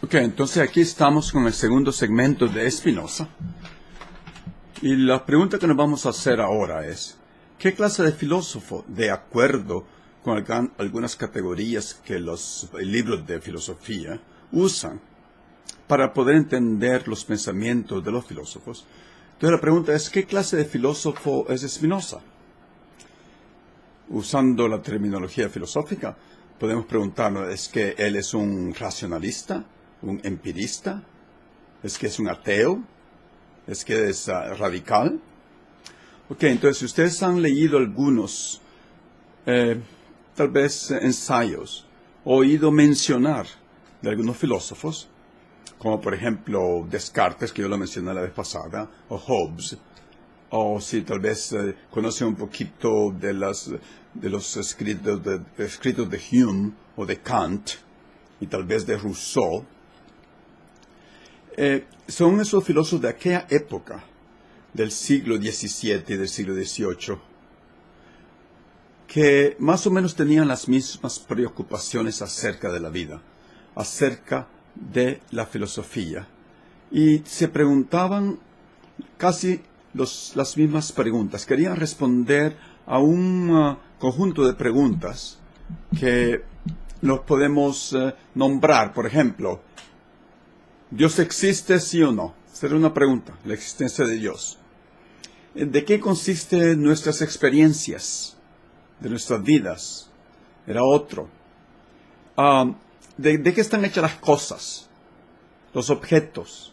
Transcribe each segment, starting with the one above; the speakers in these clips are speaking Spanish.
Ok, entonces aquí estamos con el segundo segmento de Spinoza. Y la pregunta que nos vamos a hacer ahora es, ¿qué clase de filósofo, de acuerdo con algunas categorías que los libros de filosofía usan para poder entender los pensamientos de los filósofos? Entonces la pregunta es, ¿qué clase de filósofo es Spinoza? Usando la terminología filosófica, podemos preguntarnos, ¿es que él es un racionalista, un empirista? ¿Es que es un ateo? ¿Es que es radical? Ok, entonces si ustedes han leído algunos, tal vez ensayos, oído mencionar de algunos filósofos, como por ejemplo Descartes, que yo lo mencioné la vez pasada, o Hobbes, o si tal vez conocen un poquito de los escritos de Hume o de Kant, y tal vez de Rousseau, son esos filósofos de aquella época, del siglo XVII y del siglo XVIII, que más o menos tenían las mismas preocupaciones acerca de la vida, acerca de la filosofía, y se preguntaban casi las mismas preguntas. Querían responder a un conjunto de preguntas que los podemos nombrar. Por ejemplo, ¿Dios existe, sí o no? Será una pregunta, la existencia de Dios. ¿De qué consisten nuestras experiencias, de nuestras vidas? Era otro. ¿De qué están hechas las cosas, los objetos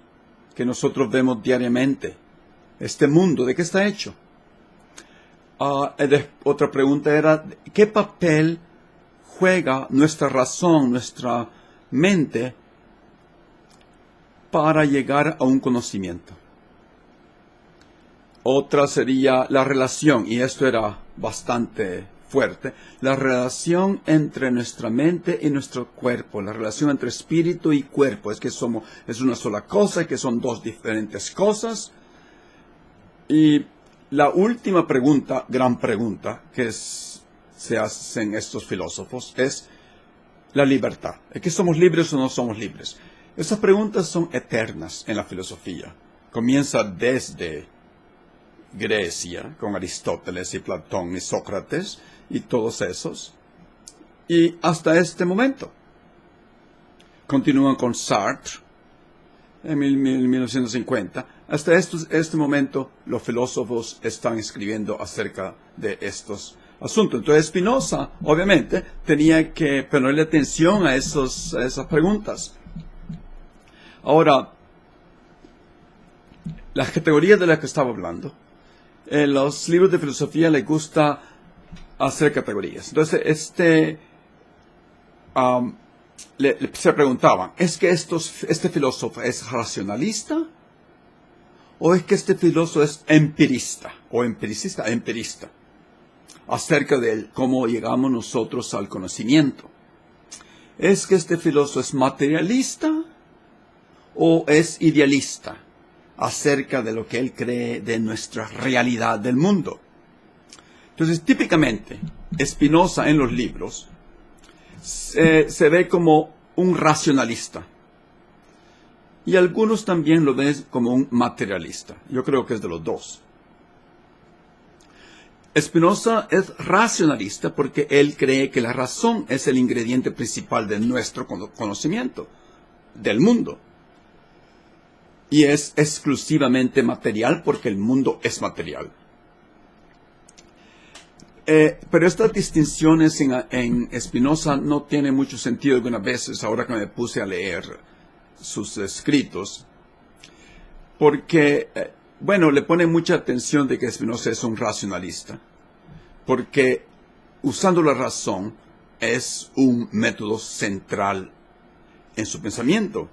que nosotros vemos diariamente? Este mundo, ¿de qué está hecho? Otra pregunta era, ¿qué papel juega nuestra razón, nuestra mente, para llegar a un conocimiento? Otra sería la relación, y esto era bastante fuerte, la relación entre nuestra mente y nuestro cuerpo, la relación entre espíritu y cuerpo. Es que es una sola cosa, que son dos diferentes cosas. Y la última pregunta, gran pregunta, se hacen estos filósofos, es la libertad. ¿Es que somos libres o no somos libres? Esas preguntas son eternas en la filosofía. Comienza desde Grecia, con Aristóteles y Platón y Sócrates y todos esos, y hasta este momento. Continúan con Sartre en 1950. Hasta este momento los filósofos están escribiendo acerca de estos asuntos. Entonces Spinoza, obviamente, tenía que ponerle atención a esas preguntas. Ahora, las categorías de las que estaba hablando, en los libros de filosofía les gusta hacer categorías. Entonces, se preguntaban, ¿es que este filósofo es racionalista? ¿O es que este filósofo es empirista? ¿O empiricista? Empirista. Acerca de cómo llegamos nosotros al conocimiento. ¿Es que este filósofo es materialista? ¿O es idealista? Acerca de lo que él cree de nuestra realidad del mundo. Entonces, típicamente, Spinoza en los libros se ve como un racionalista. Y algunos también lo ven como un materialista. Yo creo que es de los dos. Spinoza es racionalista porque él cree que la razón es el ingrediente principal de nuestro conocimiento del mundo. Y es exclusivamente material porque el mundo es material. Pero estas distinciones en Spinoza no tienen mucho sentido algunas veces, ahora que me puse a leer sus escritos, porque, le pone mucha atención de que Spinoza es un racionalista, porque usando la razón es un método central en su pensamiento.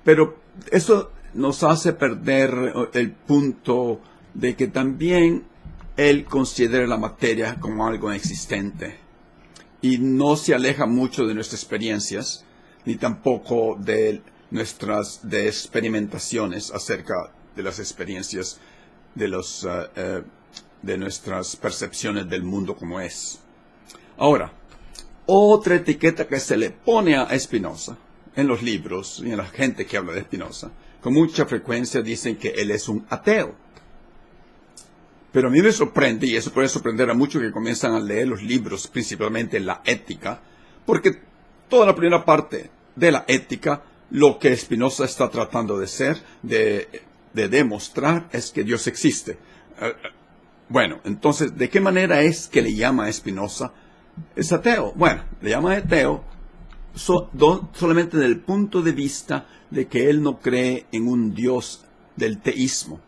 Pero eso nos hace perder el punto de que también él considera la materia como algo existente y no se aleja mucho de nuestras experiencias ni tampoco de nuestras experimentaciones acerca de las experiencias de nuestras percepciones del mundo como es. Ahora, otra etiqueta que se le pone a Spinoza en los libros y en la gente que habla de Spinoza, con mucha frecuencia dicen que él es un ateo. Pero a mí me sorprende, y eso puede sorprender a muchos que comienzan a leer los libros, principalmente la ética, porque toda la primera parte de la ética, lo que Spinoza está tratando de ser, de demostrar, es que Dios existe. Bueno, entonces, ¿de qué manera es que le llama a Spinoza? Es ateo. Bueno, le llama ateo solamente desde el punto de vista de que él no cree en un Dios del teísmo,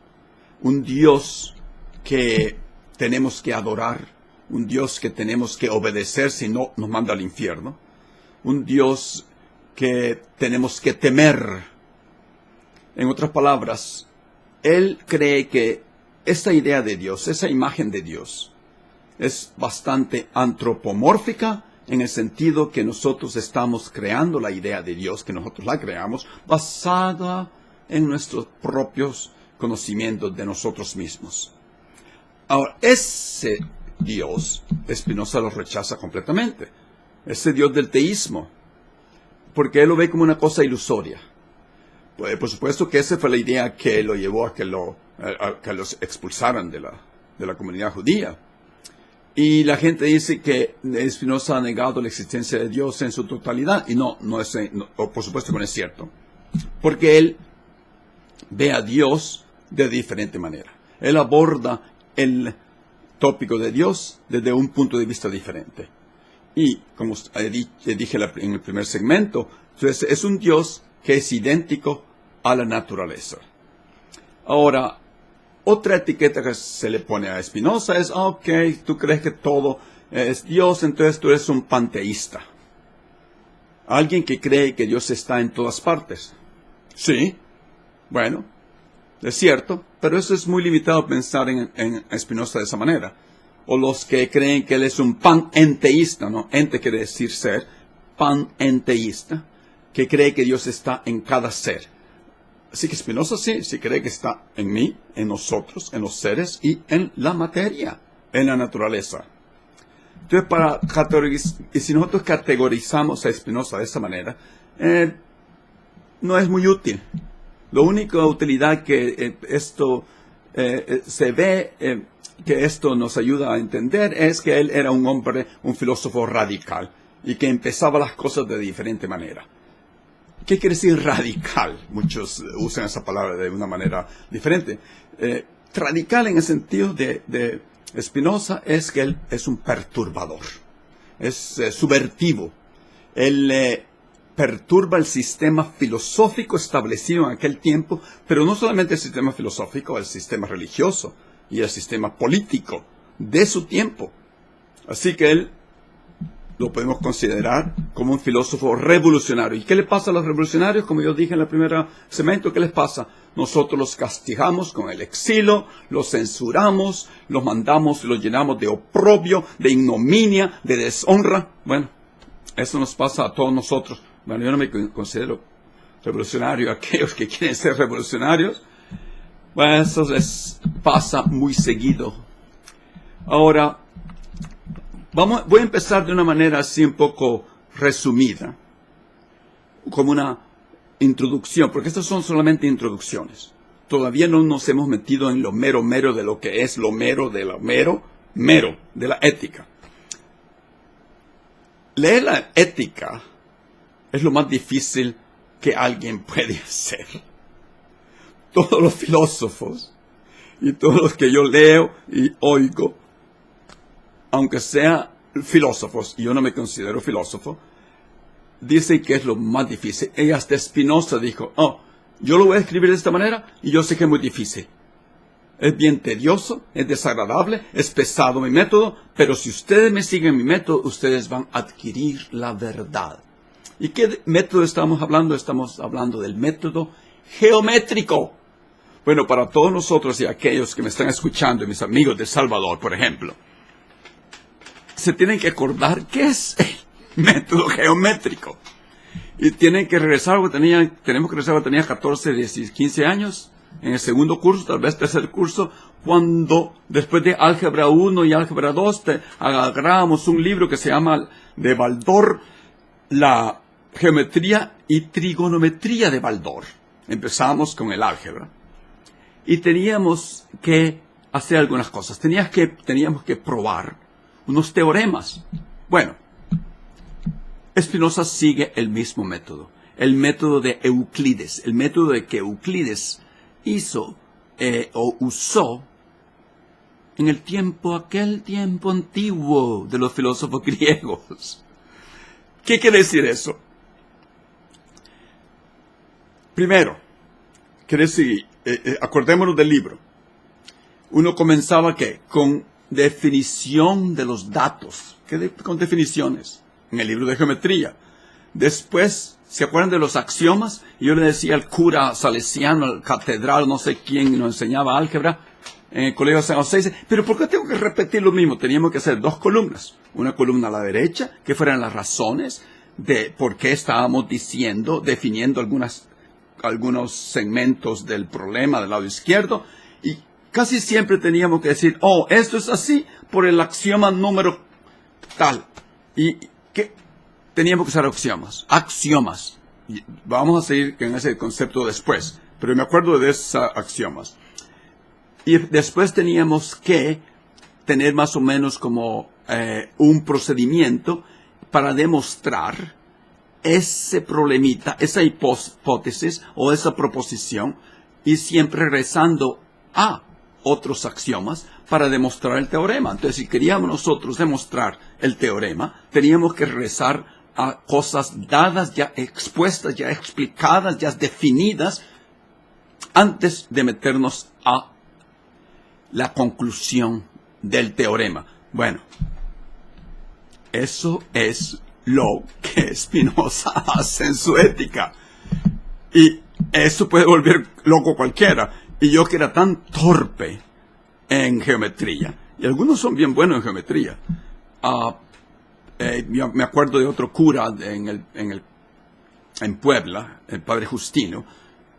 un Dios que tenemos que adorar, un Dios que tenemos que obedecer si no nos manda al infierno, un Dios que tenemos que temer. En otras palabras, él cree que esta idea de Dios, esa imagen de Dios, es bastante antropomórfica en el sentido que nosotros estamos creando la idea de Dios, que nosotros la creamos, basada en nuestros propios conocimientos de nosotros mismos. Ahora, ese Dios, Spinoza lo rechaza completamente. Ese Dios del teísmo, porque él lo ve como una cosa ilusoria. Pues, por supuesto que esa fue la idea que lo llevó a que los expulsaran de la comunidad judía. Y la gente dice que Spinoza ha negado la existencia de Dios en su totalidad. Y no por supuesto que no es cierto. Porque él ve a Dios de diferente manera. Él aborda el tópico de Dios desde un punto de vista diferente. Y, como dije en el primer segmento, entonces es un Dios que es idéntico a la naturaleza. Ahora, otra etiqueta que se le pone a Spinoza es, ok, tú crees que todo es Dios, entonces tú eres un panteísta. Alguien que cree que Dios está en todas partes. Sí, bueno, es cierto, pero eso es muy limitado pensar en Spinoza de esa manera. O los que creen que él es un panenteísta, ¿no? Ente quiere decir ser, panenteísta, que cree que Dios está en cada ser. Así que Spinoza sí cree que está en mí, en nosotros, en los seres y en la materia, en la naturaleza. Entonces, si nosotros categorizamos a Spinoza de esa manera, no es muy útil. La única utilidad que se ve que esto nos ayuda a entender es que él era un hombre, un filósofo radical y que empezaba las cosas de diferente manera. ¿Qué quiere decir radical? Muchos usan esa palabra de una manera diferente. Radical en el sentido de Spinoza es que él es un perturbador, es subvertivo. Él perturba el sistema filosófico establecido en aquel tiempo, pero no solamente el sistema filosófico, el sistema religioso y el sistema político de su tiempo. Así que él lo podemos considerar como un filósofo revolucionario. ¿Y qué le pasa a los revolucionarios? Como yo dije en el primer segmento, ¿qué les pasa? Nosotros los castigamos con el exilio, los censuramos, los mandamos, los llenamos de oprobio, de ignominia, de deshonra. Bueno, eso nos pasa a todos nosotros. Bueno, yo no me considero revolucionario. Aquellos que quieren ser revolucionarios, bueno, eso les pasa muy seguido. Ahora, voy a empezar de una manera así un poco resumida, como una introducción, porque estas son solamente introducciones. Todavía no nos hemos metido en lo mero de lo que es lo mero de lo mero de la ética. Leer la ética es lo más difícil que alguien puede hacer. Todos los filósofos y todos los que yo leo y oigo, aunque sean filósofos, y yo no me considero filósofo, dicen que es lo más difícil. Y hasta Spinoza dijo, yo lo voy a escribir de esta manera y yo sé que es muy difícil. Es bien tedioso, es desagradable, es pesado mi método, pero si ustedes me siguen mi método, ustedes van a adquirir la verdad. ¿Y qué método estamos hablando? Estamos hablando del método geométrico. Bueno, para todos nosotros y aquellos que me están escuchando, y mis amigos de El Salvador, por ejemplo, se tienen que acordar qué es el método geométrico. Y tienen que regresar, tenemos que regresar cuando tenía 14, 15 años, en el segundo curso, tal vez tercer curso, cuando después de álgebra 1 y álgebra 2, agarrábamos un libro que se llama de Baldor, la geometría y trigonometría de Baldor. Empezamos con el álgebra. Y teníamos que hacer algunas cosas. Teníamos que probar unos teoremas. Bueno, Spinoza sigue el mismo método. El método de Euclides. El método de que Euclides hizo o usó en aquel tiempo antiguo de los filósofos griegos. ¿Qué quiere decir eso? Primero, quiere decir, acordémonos del libro. Uno comenzaba, ¿qué? Con definición de los datos. Con definiciones. En el libro de geometría. Después, ¿se acuerdan de los axiomas? Yo le decía al cura salesiano, al catedral, no sé quién, nos enseñaba álgebra en el colegio de San José. Dice, pero ¿por qué tengo que repetir lo mismo? Teníamos que hacer 2 columnas. Una columna a la derecha, que fueran las razones de por qué estábamos definiendo algunos segmentos del problema del lado izquierdo. Y casi siempre teníamos que decir, esto es así por el axioma número tal. Y que teníamos que usar axiomas. Y vamos a seguir con ese concepto después, pero me acuerdo de esos axiomas. Y después teníamos que tener más o menos como un procedimiento para demostrar ese problemita, esa hipótesis o esa proposición, y siempre regresando a otros axiomas para demostrar el teorema. Entonces, si queríamos nosotros demostrar el teorema, teníamos que regresar a cosas dadas, ya expuestas, ya explicadas, ya definidas, antes de meternos a la conclusión del teorema. Bueno, eso es lo que Spinoza hace en su ética. Y eso puede volver loco cualquiera. Y yo que era tan torpe en geometría, y algunos son bien buenos en geometría. Yo me acuerdo de otro cura en Puebla, el padre Justino,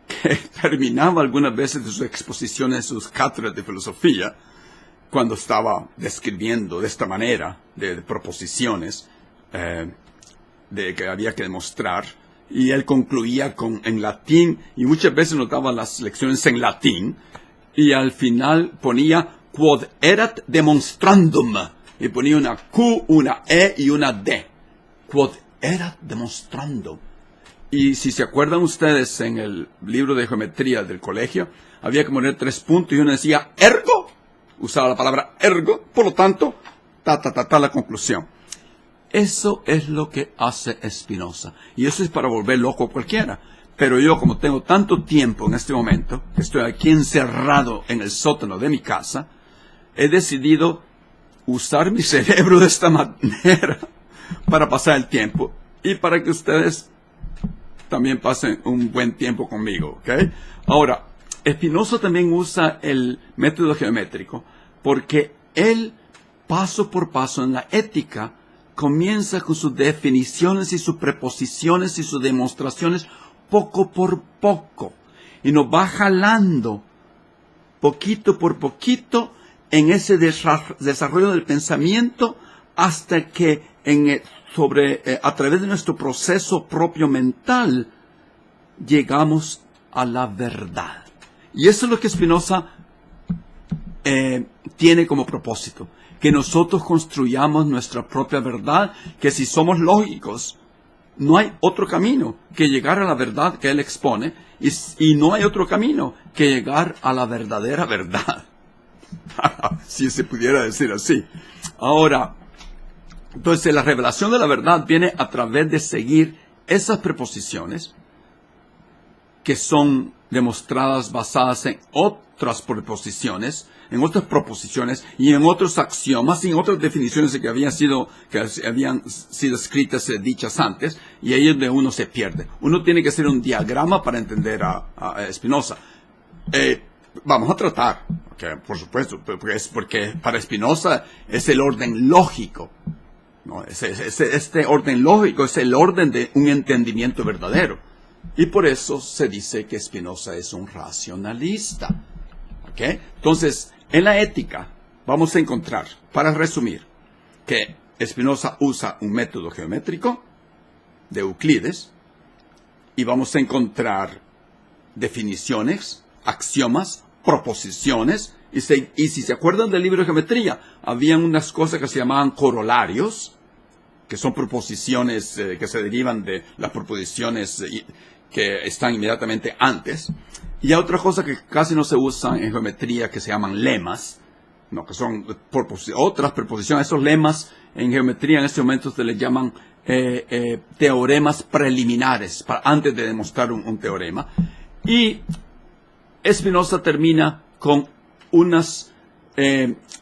que terminaba algunas veces de sus exposiciones, sus cátedras de filosofía, cuando estaba describiendo de esta manera, de proposiciones, de que había que demostrar, y él concluía en latín, y muchas veces nos daba las lecciones en latín, y al final ponía quod erat demonstrandum, y ponía una Q, una E y una D. Quod erat demonstrandum. Y si se acuerdan ustedes, en el libro de geometría del colegio, había que poner 3 puntos, y uno decía ergo, usaba la palabra ergo, por lo tanto, la conclusión. Eso es lo que hace Spinoza. Y eso es para volver loco a cualquiera. Pero yo, como tengo tanto tiempo en este momento, que estoy aquí encerrado en el sótano de mi casa, he decidido usar mi cerebro de esta manera para pasar el tiempo y para que ustedes también pasen un buen tiempo conmigo, ¿ok? Ahora, Spinoza también usa el método geométrico porque él, paso por paso en la ética, comienza con sus definiciones y sus preposiciones y sus demostraciones poco por poco. Y nos va jalando poquito por poquito en ese desarrollo del pensamiento hasta que a través de nuestro proceso propio mental llegamos a la verdad. Y eso es lo que Spinoza tiene como propósito. Que nosotros construyamos nuestra propia verdad, que si somos lógicos, no hay otro camino que llegar a la verdad que él expone, y no hay otro camino que llegar a la verdadera verdad. Si se pudiera decir así. Ahora, entonces la revelación de la verdad viene a través de seguir esas preposiciones que son demostradas basadas en otras preposiciones, en otras proposiciones y en otros axiomas y en otras definiciones que habían sido escritas, dichas antes, y ahí es donde uno se pierde. Uno tiene que hacer un diagrama para entender a Spinoza. Vamos a tratar, okay, por supuesto, porque para Spinoza es el orden lógico, ¿no? Este orden lógico es el orden de un entendimiento verdadero. Y por eso se dice que Spinoza es un racionalista. ¿Okay? Entonces, en la ética vamos a encontrar, para resumir, que Spinoza usa un método geométrico, de Euclides y vamos a encontrar definiciones, axiomas, proposiciones, y si se acuerdan del libro de geometría, habían unas cosas que se llamaban corolarios, que son proposiciones que se derivan de las proposiciones que están inmediatamente antes, y hay otras cosas que casi no se usan en geometría que se llaman lemas, no, que son otras proposiciones. Esos lemas en geometría en este momento se les llaman teoremas preliminares, antes de demostrar un teorema. Y Spinoza termina con unas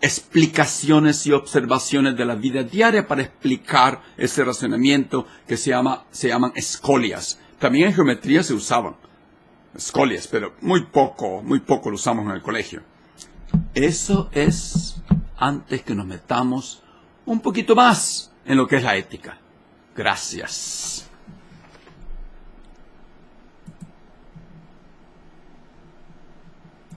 explicaciones y observaciones de la vida diaria para explicar ese razonamiento que se llaman escolias. También en geometría se usaban escolias, pero muy poco lo usamos en el colegio. Eso es antes que nos metamos un poquito más en lo que es la ética. Gracias.